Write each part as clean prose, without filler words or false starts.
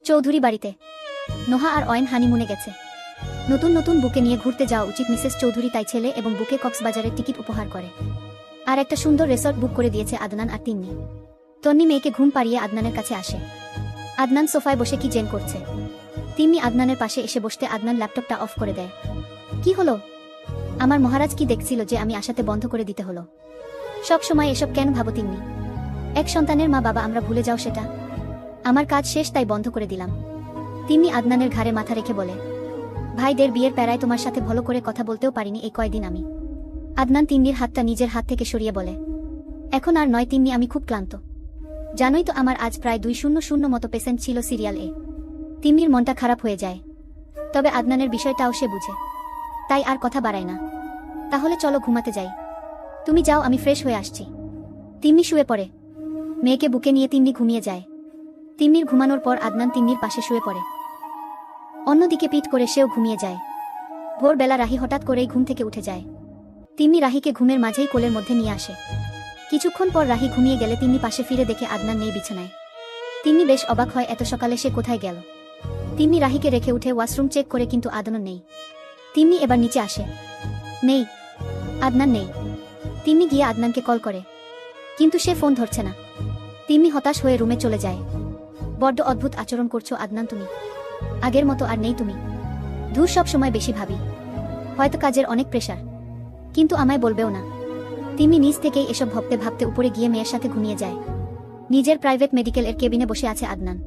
চৌধুরী বাড়িতে নোহা আর অয়ন হানিমুনে গেছে। নতুন নতুন বুকে নিয়ে ঘুরতে যাওয়া উচিত মিসেস চৌধুরী, তাই ছেলে এবং বুকে কক্সবাজারের টিকিট উপহার করে। আর একটা সুন্দর রিসর্ট বুক করে দিয়েছে আদনান আর তিন্নি। তন্নি মেয়েকে ঘুম পাড়িয়ে আদনানের কাছে আসে। আদনান সোফায় বসে কি জেন করছে। তিন্নি আদনানের পাশে এসে বসতে আদনান ল্যাপটপটা অফ করে দেয়। কি হলো? আমার মহারাজ কি দেখছিল যে আমি আসাতে বন্ধ করে দিতে হলো? সব সময় এসব কেন ভাবো তিন্নি? এক সন্তানের মা বাবা আমরা, ভুলে যাও সেটা? আমার কাজ শেষ, তাই বন্ধ করে দিলাম। তিন্নি আদনানের ঘাড়ে মাথা রেখে বলে, ভাইদের বিয়ের প্যারায় তোমার সাথে ভালো করে কথা বলতেও পারিনি এই কয়দিন আমি। আদনান তিন্নির হাতটা নিজের হাত থেকে সরিয়ে বলে, এখন আর নয় তিন্নি, আমি খুব ক্লান্ত। জানোই তো আমার আজ প্রায় 200 মতো পেশেন্ট ছিল সিরিয়াল এ। তিন্নির মনটা খারাপ হয়ে যায়। তবে আদনানের বিষয়টাও সে বুঝে, তাই আর কথা বাড়ায় না। তাহলে চলো ঘুমাতে যাই। তুমি যাও, আমি ফ্রেশ হয়ে আসছি। তিন্নি শুয়ে পড়ে। মেয়েকে বুকে নিয়ে তিন্নি ঘুমিয়ে যায়। তিন্নির ঘুমানোর পর আদনান তিন্নির পাশে শুয়ে পড়ে। অন্যদিকে পিঠ করে সেও ঘুমিয়ে যায়। ভোরবেলা রাহি হঠাৎ করেই ঘুম থেকে উঠে যায়। তিন্নি রাহিকে ঘুমের মাঝেই কোলের মধ্যে নিয়ে আসে। কিছুক্ষণ পর রাহি ঘুমিয়ে গেলে তিন্নি পাশে ফিরে দেখে আদনান নেই বিছানায়। তিন্নি বেশ অবাক হয়, এত সকালে সে কোথায় গেল। তিন্নি রাহিকে রেখে উঠে ওয়াশরুম চেক করে, কিন্তু আদনান নেই। তিন্নি এবার নিচে আসে। নেই, আদনান নেই। তিন্নি গিয়ে আদনানকে কল করে, কিন্তু সে ফোন ধরছে না। তিন্নি হতাশ হয়ে রুমে চলে যায়। বড্ড অদ্ভুত আচরণ করছো আদনান তুমি। আগের মতো আর নেই তুমি। ধূর, সব সময় বেশি ভাবি। হয়তো কাজের অনেক প্রেশার, কিন্তু আমায় বলবেও না। তিন্নি নিজ থেকেই এসব ভাবতে ভাবতে উপরে গিয়ে মেয়ের সাথে ঘুমিয়ে যায়। নিজের প্রাইভেট মেডিকেল এর কেবিনে বসে আছে আদনান।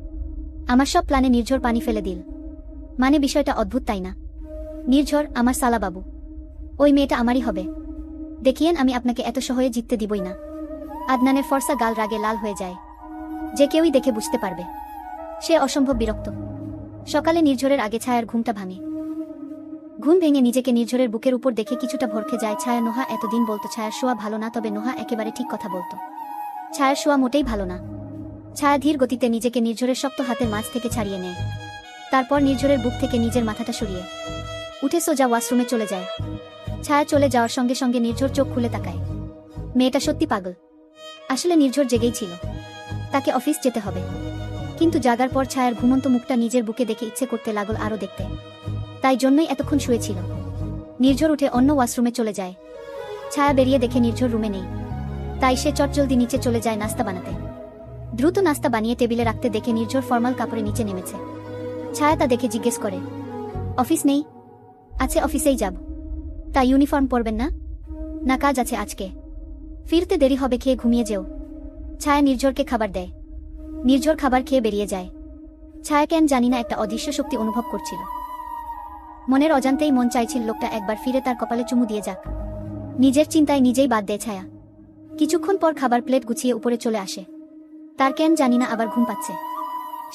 আমার সব প্ল্যানে নির্ঝর পানি ফেলে দিল। মানে বিষয়টা অদ্ভুত, তাই না? নির্ঝর আমার সালা বাবু। ওই মেয়েটা আমারই হবে। দেখিয়েন, আমি আপনাকে এত সহজে জিততে দিবই না। আদনানের ফর্সা গাল রাগে লাল হয়ে যায়। যে কেউই দেখে বুঝতে পারবে সে অসম্ভব বিরক্ত। সকালে নির্ঝরের আগে ছায়ার ঘুমটা ভাঙে। ঘুম ভেঙে নিজেকে নির্ঝরের বুকের উপর দেখে কিছুটা ভরকে যায় ছায়া। নোহা এতদিন বলতো ছায়ার শোয়া ভালো না, তবে নোহা একেবারে ঠিক কথা বলতো। ছায়ার শোয়া মোটেই ভালো না। ছায়া ধীর গতিতে নিজেকে নির্ঝরের শক্ত হাতের মাঝ থেকে ছাড়িয়ে নেয়। তারপর নির্ঝরের বুক থেকে নিজের মাথাটা সরিয়ে উঠে সোজা ওয়াশরুমে চলে যায়। ছায়া চলে যাওয়ার সঙ্গে সঙ্গে নির্ঝর চোখ খুলে তাকায়। মেয়েটা সত্যি পাগল। আসলে নির্ঝর জেগেই ছিল, তাকে অফিস যেতে হবে। কিন্তু জাগার পর ছায়ার ঘুমন্ত মুখটা নিজের বুকে দেখে ইচ্ছে করতে লাগল আরও দেখতে। তাই জন্যই এতক্ষণ শুয়েছিল। নির্ঝর উঠে অন্য ওয়াশরুমে চলে যায়। ছায়া বেরিয়ে দেখে নির্ঝর রুমে নেই। তাই সে চটজলদি নিচে চলে যায় নাস্তা বানাতে। দ্রুত নাস্তা বানিয়ে টেবিলে রাখতে দেখে নির্ঝর ফর্মাল কাপড়ে নিচে নেমেছে। ছায়া তা দেখে জিজ্ঞেস করে, অফিস নেই? আছে, অফিসেই যাব। তা ইউনিফর্ম পরবেন না? না, কাজ আছে আজকে। ফিরতে দেরি হবে, খেয়ে ঘুমিয়ে যেও। ছায়া নির্ঝরকে খাবার দেয়। নির্ঝর খাবার খেয়ে বেরিয়ে যায়। ছায়া কেন জানি না একটা অদৃশ্য শক্তি অনুভব করছিল। মনের অজান্তেই মন চাইছিল লোকটা একবার ফিরে তার কপালে চুমু দিয়ে যাক। নিজের চিন্তায় নিজেই বাদ দেয় ছায়া। কিছুক্ষণ পর খাবার প্লেট গুছিয়ে উপরে চলে আসে। তার কেন জানি না আবার ঘুম পাচ্ছে।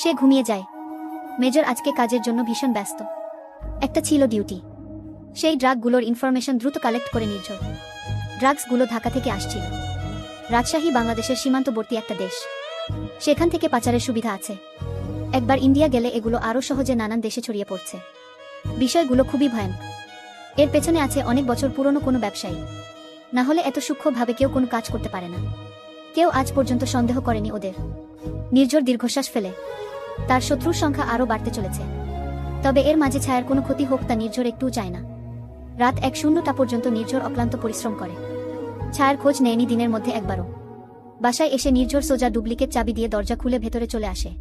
সে ঘুমিয়ে যায়। মেজর আজকে কাজের জন্য ভীষণ ব্যস্ত। একটা ছিল ডিউটি, সেই ড্রাগগুলোর ইনফরমেশন দ্রুত কালেক্ট করে নির্ঝর। ড্রাগসগুলো ঢাকা থেকে আসছিল। রাজশাহী বাংলাদেশের সীমান্তবর্তী একটা দেশ। সেখান থেকে পাচারের সুবিধা আছে। একবার ইন্ডিয়া গেলে এগুলো আরও সহজে নানান দেশে ছড়িয়ে পড়ছে। বিষয়গুলো খুবই ভয়ানক। এর পেছনে আছে অনেক বছর পুরনো কোনো ব্যবসায়ী। না হলে এত সূক্ষ্মভাবে কেউ কোনো কাজ করতে পারে না। কেউ আজ পর্যন্ত সন্দেহ করেনি ওদের। নির্ঝর দীর্ঘশ্বাস ফেলে। তার শত্রুর সংখ্যা আরও বাড়তে চলেছে। তবে এর মাঝে ছায়ার কোনো ক্ষতি হোক তা নির্ঝর একটুও চায় না। রাত 1:00টা পর্যন্ত নির্ঝর অক্লান্ত পরিশ্রম করে। ছায়ার খোঁজ নেয়নি দিনের মধ্যে একবারও। বাসায় এসে নির্ঝর সোজা ডুপ্লিকেট চাবি দিয়ে দরজা খুলে ভেতরে চলে আসে।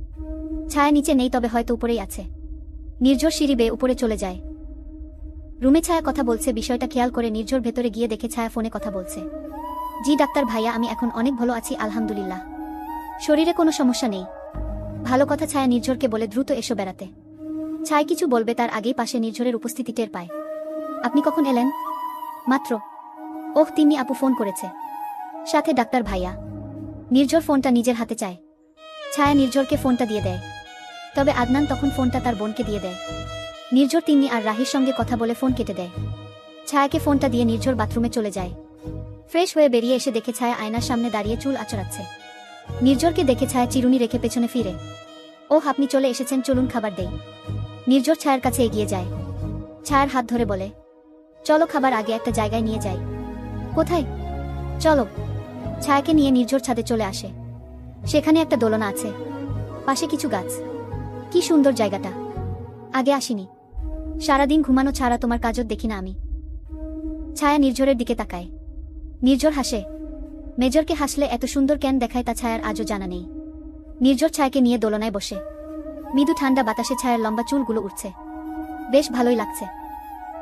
ছায়া নিচে নেই, তবে হয়তো উপরেই আছে। নির্ঝর সিঁড়ি বেয়ে উপরে চলে যায়। রুমে ছায়া কথা বলছে, বিষয়টা খেয়াল করে নির্ঝর ভেতরে গিয়ে দেখে ছায়া ফোনে কথা বলছে। জি ডাক্তার ভাইয়া, আমি এখন অনেক ভালো আছি আলহামদুলিল্লাহ। শরীরে কোনো সমস্যা নেই। ভালো কথা। ছায়া নির্ঝরকে বলে দ্রুত এসো বেড়াতে। ছায়া কিছু বলবে তার আগেই পাশে নির্ঝরের উপস্থিতি টের পায়। আপনি কখন এলেন? মাত্র। ওহ, তিন্নি আপু ফোন করেছে, সাথে ডাক্তার ভাইয়া। নির্ঝর ফোনটা নিজের হাতে চায়। ছায়া নির্ঝরকে ফোনটা দিয়ে দেয়। তবে আদনান তখন ফোনটা তার বোনকে দিয়ে দেয়। নির্ঝর তিন্নি আর রাহির সঙ্গে কথা বলে ফোন কেটে দেয়। ছায়াকে ফোনটা দিয়ে নির্ঝর বাথরুমে চলে যায়। ফ্রেশ হয়ে বেরিয়ে এসে দেখে ছায়া আয়নার সামনে দাঁড়িয়ে চুল আঁচড়াচ্ছে। নির্ঝরকে দেখে ছায়া চিরুনি রেখে পেছনে ফিরে, ওহ আপনি চলে এসেছেন, চলুন খাবার দেই। নির্ঝর ছায়ার কাছে এগিয়ে যায়। ছায়ার হাত ধরে বলে, চলো খাবার আগে একটা জায়গায় নিয়ে যাই। কোথায়? চলো। ছায়াকে নিয়ে নির্ঝর ছাদে চলে আসে। সেখানে একটা দোলনা আছে, পাশে কিছু গাছ। কি সুন্দর জায়গাটা, আগে আসিনি। সারাদিন ঘুমানো ছাড়া তোমার কাজও দেখি না আমি। ছায়া নির্ঝরের দিকে তাকায়। নির্ঝর হাসে। মেজরকে হাসলে এত সুন্দর কেন দেখায় তা ছায়ার আজও জানা নেই। নির্ঝর ছায়াকে নিয়ে দোলনায় বসে। মৃদু ঠান্ডা বাতাসে ছায়ার লম্বা চুলগুলো উঠছে। বেশ ভালোই লাগছে।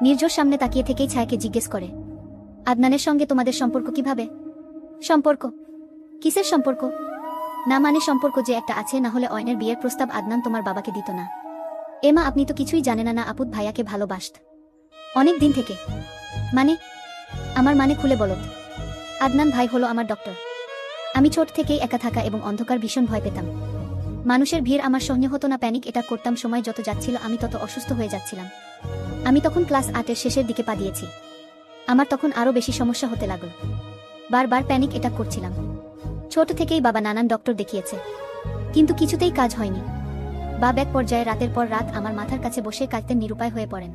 নির্ঝর সামনে তাকিয়ে থেকেই ছায়াকে জিজ্ঞেস করে, আদনানের সঙ্গে তোমাদের সম্পর্ক কিভাবে? সম্পর্ক? কিসের সম্পর্ক? না মানে সম্পর্ক যে একটা আছে, না হলে অয়নের বিয়ের প্রস্তাব আদনান তোমার বাবাকে দিত না। এমা আপনি তো কিছুই জানেন না আপুত ভাইয়াকে ভালোবাসত অনেক দিন থেকে। মানে? আমার মানে খুলে বলত। আদনান ভাই হলো আমার ডক্টর। আমি ছোট থেকেই একা থাকা এবং অন্ধকার ভীষণ ভয় পেতাম। মানুষের ভিড় আমার সহ্য হতো না, প্যানিক এটা করতাম। সময় যত যাচ্ছিল আমি তত অসুস্থ হয়ে যাচ্ছিলাম। আমি তখন ক্লাস 8-এর শেষের দিকে পা দিয়েছি। আমার তখন আরও বেশি সমস্যা হতে লাগল। বারবার প্যানিক এটা করছিলাম। ছোট থেকেই বাবা নানান ডক্টর দেখিয়েছে, কিন্তু কিছুতেই কাজ হয়নি। বাবা এক পর্যায়ে রাতের পর রাত আমার মাথার কাছে বসে কাঁদতেন, নিরুপায় হয়ে পড়েন।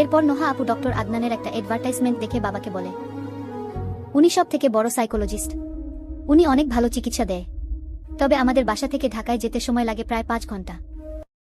এরপর নোহা আপু ডক্টর আদনানের একটা অ্যাডভার্টাইজমেন্ট দেখে বাবাকে বলে, উনি সব থেকে বড় সাইকোলজিস্ট, উনি অনেক ভালো চিকিৎসা দেয়। তবে আমাদের বাসা থেকে ঢাকায় যেতে সময় লাগে প্রায় 5 ঘন্টা।